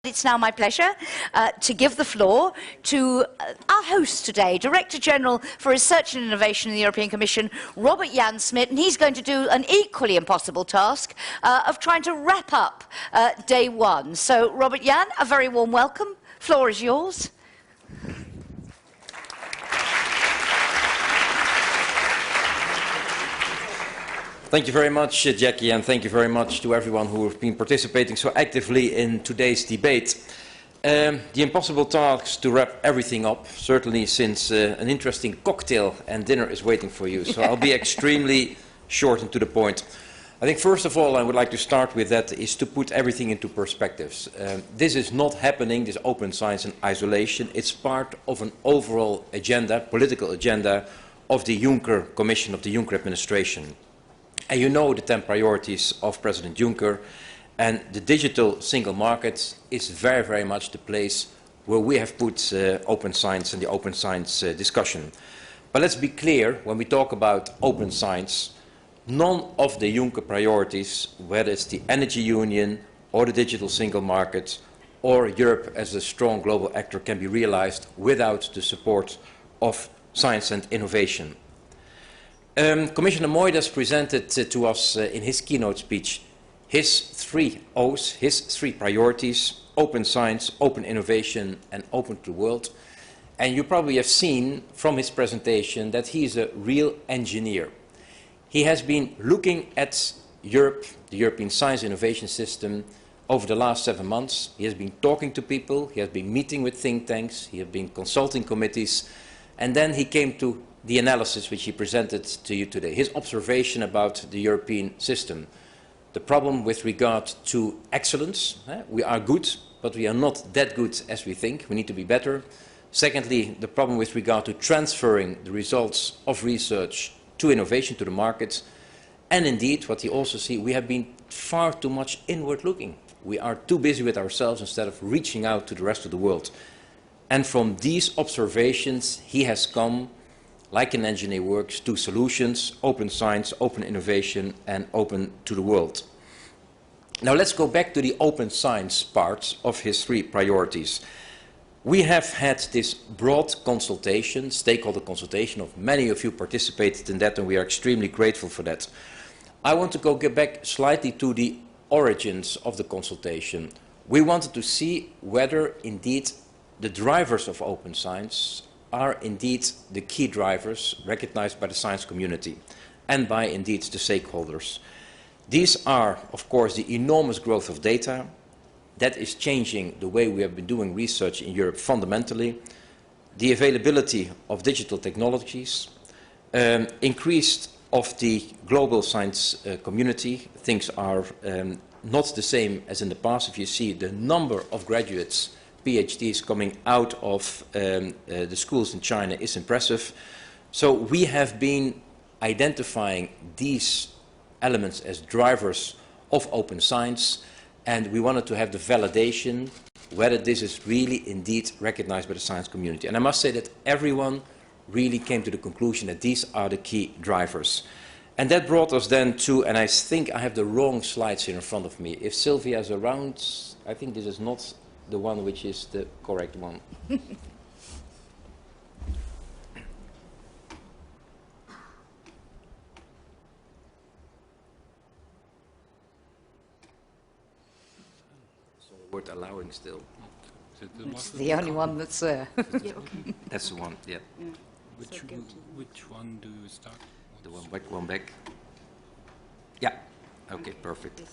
It's now my pleasure to give the floor to our host today, Director General for Research and Innovation in the European Commission, Robert Jan Smit, and he's going to do an equally impossible task of trying to wrap up day one. So, Robert Jan, a very warm welcome. Floor is yours. Thank you very much, Jackie, and thank you very much to everyone who has been participating so actively in today's debate. The impossible task to wrap everything up, certainly since an interesting cocktail and dinner is waiting for you. So I'll be extremely short and to the point. I think first of all I would like to start with that is to put everything into perspectives. This is not happening, this open science in isolation. It's part of an overall agenda, political agenda, of the Juncker Commission, of the Juncker administration. And you know the 10 priorities of President Juncker, and the digital single market is very, very much the place where we have put open science and the open science discussion. But let's be clear, when we talk about open science, none of the Juncker priorities, whether it's the energy union or the digital single market or Europe as a strong global actor, can be realized without the support of science and innovation. Commissioner Moedas presented to us in his keynote speech his 3 O's, his 3 priorities: open science, open innovation and open to the world. And you probably have seen from his presentation that he is a real engineer. He has been looking at Europe, the European science innovation system, over the last 7 months. He has been talking to people, he has been meeting with think tanks, he has been consulting committees, and then he came to the analysis which he presented to you today, his observation about the European system. The problem with regard to excellence, we are good, but we are not that good as we think, we need to be better. Secondly, the problem with regard to transferring the results of research to innovation, to the market. And indeed, what he also sees, we have been far too much inward looking. We are too busy with ourselves instead of reaching out to the rest of the world. And from these observations, he has come, like an engineer works, to solutions: open science, open innovation and open to the world. Now let's go back to the open science part of his 3 priorities. We have had this broad consultation, stakeholder consultation, of many of you participated in that, and we are extremely grateful for that. I want to get back slightly to the origins of the consultation. We wanted to see whether indeed the drivers of open science are indeed the key drivers recognized by the science community and by indeed the stakeholders. These are, of course, the enormous growth of data that is changing the way we have been doing research in Europe fundamentally, the availability of digital technologies, increase of the global science community. Things are not the same as in the past. If you see the number of graduates, PhDs coming out of the schools in China is impressive. So we have been identifying these elements as drivers of open science, and we wanted to have the validation whether this is really indeed recognized by the science community. And I must say that everyone really came to the conclusion that these are the key drivers. And that brought us then to, and I think I have the wrong slides here in front of me. If Sylvia is around, I think this is not the one which is the correct one. So the word allowing still. It's the only one that's there. That's the one, yeah. Which one do you start? The one back. Yeah, okay, perfect.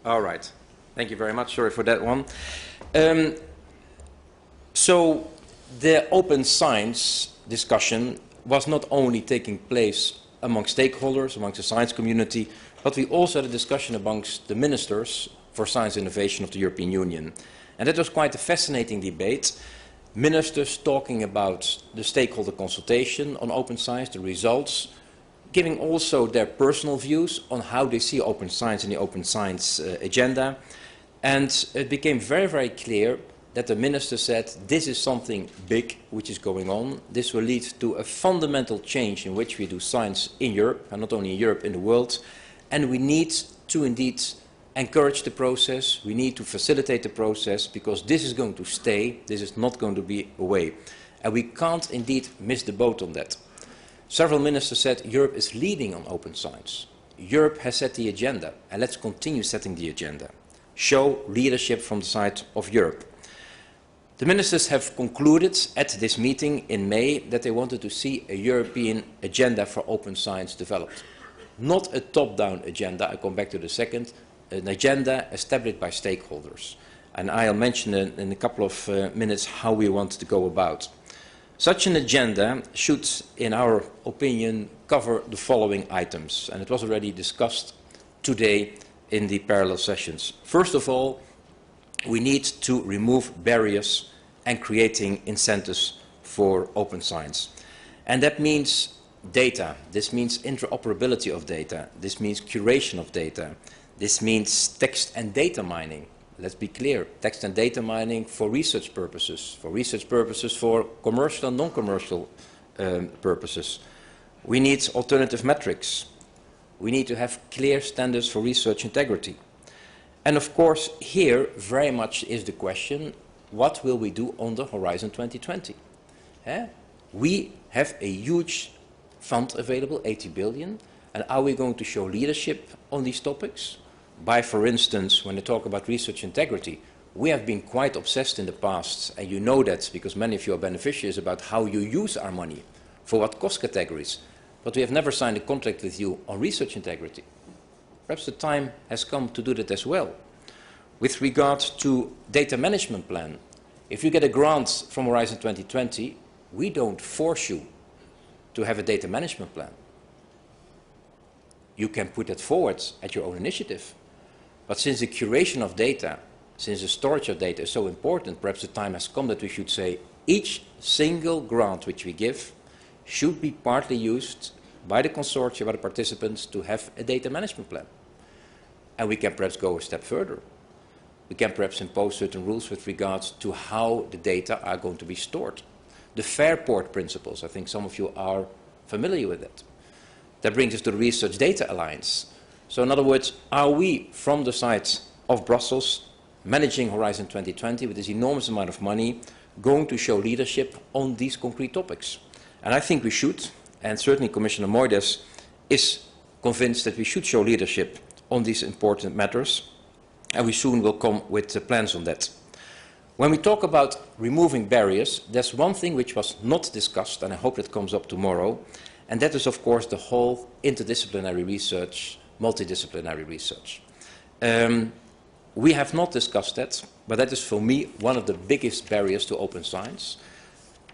All right. Thank you very much. Sorry for that one. So the open science discussion was not only taking place among stakeholders, amongst the science community, but we also had a discussion amongst the ministers for science innovation of the European Union. And that was quite a fascinating debate. Ministers talking about the stakeholder consultation on open science, the results, giving also their personal views on how they see open science and the open science agenda. And it became very, very clear that the minister said this is something big which is going on. This will lead to a fundamental change in which we do science in Europe, and not only in Europe, in the world. And we need to indeed encourage the process, we need to facilitate the process, because this is going to stay, this is not going to be away. And we can't indeed miss the boat on that. Several ministers said Europe is leading on open science. Europe has set the agenda, and let's continue setting the agenda. Show leadership from the side of Europe. The ministers have concluded at this meeting in May that they wanted to see a European agenda for open science developed. Not a top-down agenda, I'll come back to the second, an agenda established by stakeholders. And I'll mention in a couple of minutes how we want to go about. Such an agenda should, in our opinion, cover the following items, and it was already discussed today in the parallel sessions. First of all, we need to remove barriers and creating incentives for open science. And that means data, this means interoperability of data, this means curation of data, this means text and data mining. Let's be clear, text and data mining for research purposes, for commercial and non-commercial purposes. We need alternative metrics. We need to have clear standards for research integrity. And of course, here very much is the question, what will we do on the Horizon 2020? We have a huge fund available, 80 billion, and are we going to show leadership on these topics? By, for instance, when they talk about research integrity, we have been quite obsessed in the past, and you know that because many of you are beneficiaries about how you use our money, for what cost categories, but we have never signed a contract with you on research integrity. Perhaps the time has come to do that as well. With regard to data management plan, if you get a grant from Horizon 2020, we don't force you to have a data management plan. You can put that forward at your own initiative. But since the curation of data, since the storage of data is so important, perhaps the time has come that we should say each single grant which we give should be partly used by the consortia, by the participants, to have a data management plan. And we can perhaps go a step further. We can perhaps impose certain rules with regards to how the data are going to be stored. The Fairport principles, I think some of you are familiar with that. That brings us to the Research Data Alliance. So in other words, are we, from the side of Brussels, managing Horizon 2020 with this enormous amount of money, going to show leadership on these concrete topics? And I think we should, and certainly Commissioner Moedas is convinced that we should show leadership on these important matters, and we soon will come with plans on that. When we talk about removing barriers, there's one thing which was not discussed, and I hope it comes up tomorrow, and that is, of course, the whole interdisciplinary research, multidisciplinary research. We have not discussed that, but that is for me one of the biggest barriers to open science,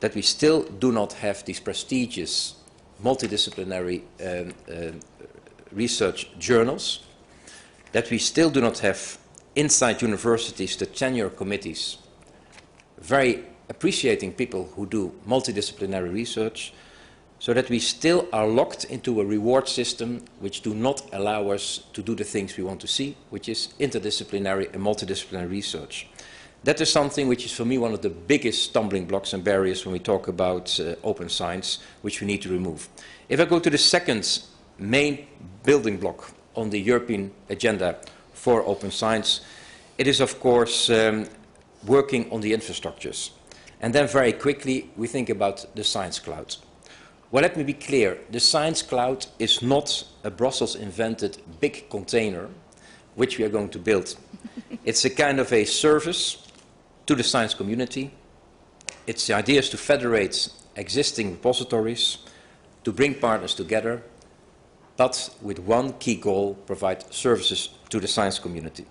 that we still do not have these prestigious multidisciplinary research journals, that we still do not have inside universities the tenure committees, very appreciating people who do multidisciplinary research, so that we still are locked into a reward system which do not allow us to do the things we want to see, which is interdisciplinary and multidisciplinary research. That is something which is for me one of the biggest stumbling blocks and barriers when we talk about open science, which we need to remove. If I go to the second main building block on the European agenda for open science, it is of course working on the infrastructures. And then very quickly we think about the science cloud. Well, let me be clear, the science cloud is not a Brussels-invented big container which we are going to build. It's a kind of a service to the science community. Its the idea is to federate existing repositories, to bring partners together, but with one key goal, provide services to the science community.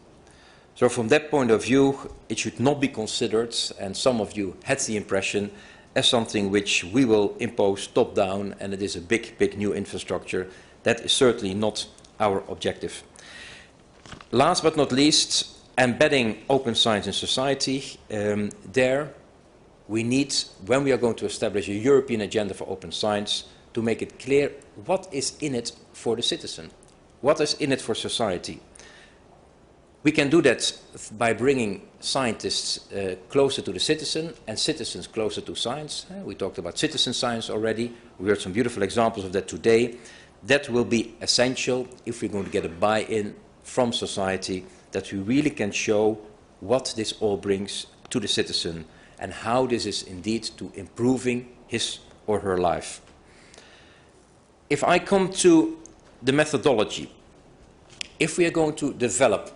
So from that point of view, it should not be considered, and some of you had the impression, as something which we will impose top-down, and it is a big new infrastructure. That is certainly not our objective. Last but not least, embedding open science in society. There we need, when we are going to establish a European agenda for open science, to make it clear what is in it for the citizen, what is in it for society. We can do that by bringing scientists closer to the citizen and citizens closer to science. We talked about citizen science already. We heard some beautiful examples of that today. That will be essential if we're going to get a buy-in from society that we really can show what this all brings to the citizen and how this is indeed to improving his or her life. If I come to the methodology, if we are going to develop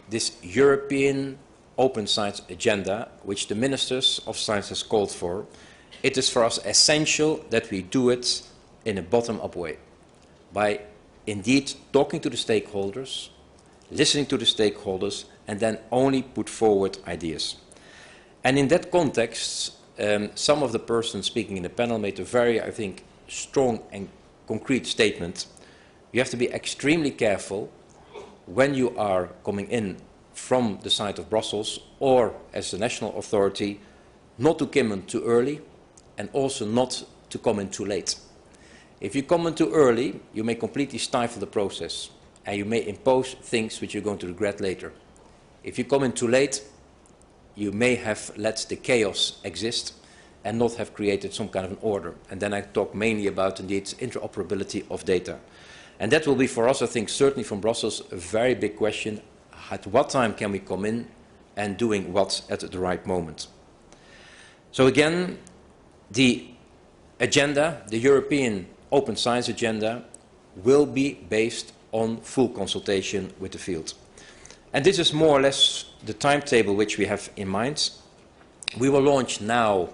this European open science agenda, which the Ministers of Science has called for, it is for us essential that we do it in a bottom-up way, by indeed talking to the stakeholders, listening to the stakeholders, and then only put forward ideas. And in that context, some of the persons speaking in the panel made a very, I think, strong and concrete statement. You have to be extremely careful when you are coming in from the side of Brussels or as a national authority, not to come in too early and also not to come in too late. If you come in too early, you may completely stifle the process and you may impose things which you're going to regret later. If you come in too late, you may have let the chaos exist and not have created some kind of an order. And then I talk mainly about, indeed, interoperability of data. And that will be for us, I think, certainly from Brussels, a very big question. At what time can we come in and doing what at the right moment? So again, the agenda, the European Open Science Agenda, will be based on full consultation with the field. And this is more or less the timetable which we have in mind. We will launch now,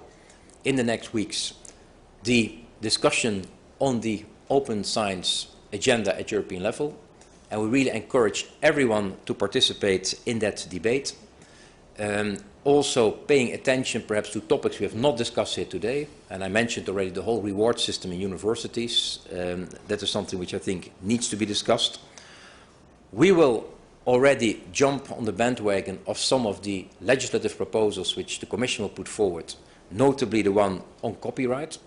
in the next weeks, the discussion on the open science agenda at European level, and we really encourage everyone to participate in that debate. Also paying attention perhaps to topics we have not discussed here today, and I mentioned already the whole reward system in universities. That is something which I think needs to be discussed. We will already jump on the bandwagon of some of the legislative proposals which the Commission will put forward, notably the one on copyright.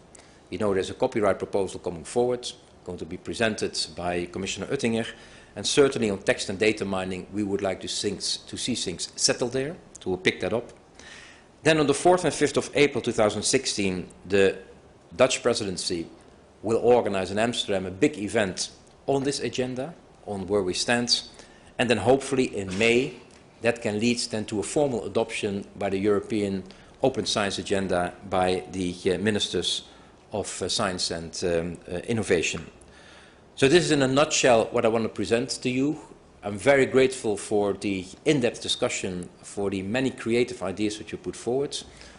You know, there's a copyright proposal coming forward, going to be presented by Commissioner Oettinger, and certainly on text and data mining, we would like to see things settled there, so we'll pick that up. Then on the 4th and 5th of April 2016, the Dutch presidency will organize in Amsterdam a big event on this agenda, on where we stand, and then hopefully in May, that can lead then to a formal adoption by the European Open Science Agenda by the Ministers of Science and Innovation. So this is in a nutshell what I want to present to you. I'm very grateful for the in-depth discussion, for the many creative ideas that you put forward.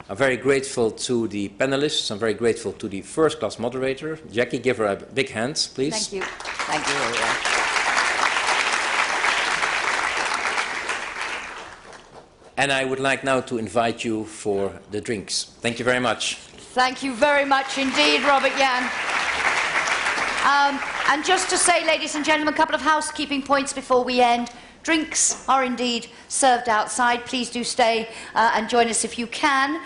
I'm very grateful to the panelists. I'm very grateful to the first-class moderator. Jackie, give her a big hand, please. Thank you. Thank you, Olga. And I would like now to invite you for the drinks. Thank you very much. Thank you very much indeed, Robert Jan. And just to say, ladies and gentlemen, a couple of housekeeping points before we end. Drinks are indeed served outside. Please do stay and join us if you can.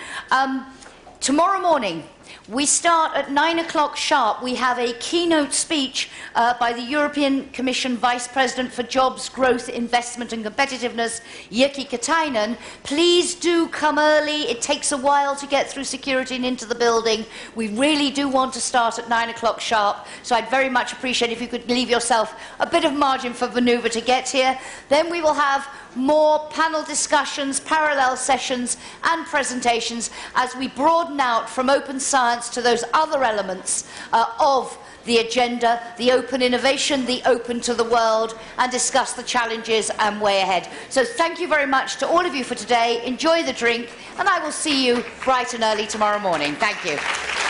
Tomorrow morning, we start at 9 o'clock sharp. We have a keynote speech by the European Commission Vice President for Jobs, Growth, Investment and Competitiveness, Jyrki Katainen. Please do come early. It takes a while to get through security and into the building. We really do want to start at 9 o'clock sharp, so I'd very much appreciate if you could leave yourself a bit of margin for manoeuvre to get here. Then we will have more panel discussions, parallel sessions and presentations as we broaden out from open science to those other elements of the agenda, the open innovation, the open to the world, and discuss the challenges and way ahead. So thank you very much to all of you for today. Enjoy the drink, and I will see you bright and early tomorrow morning. Thank you.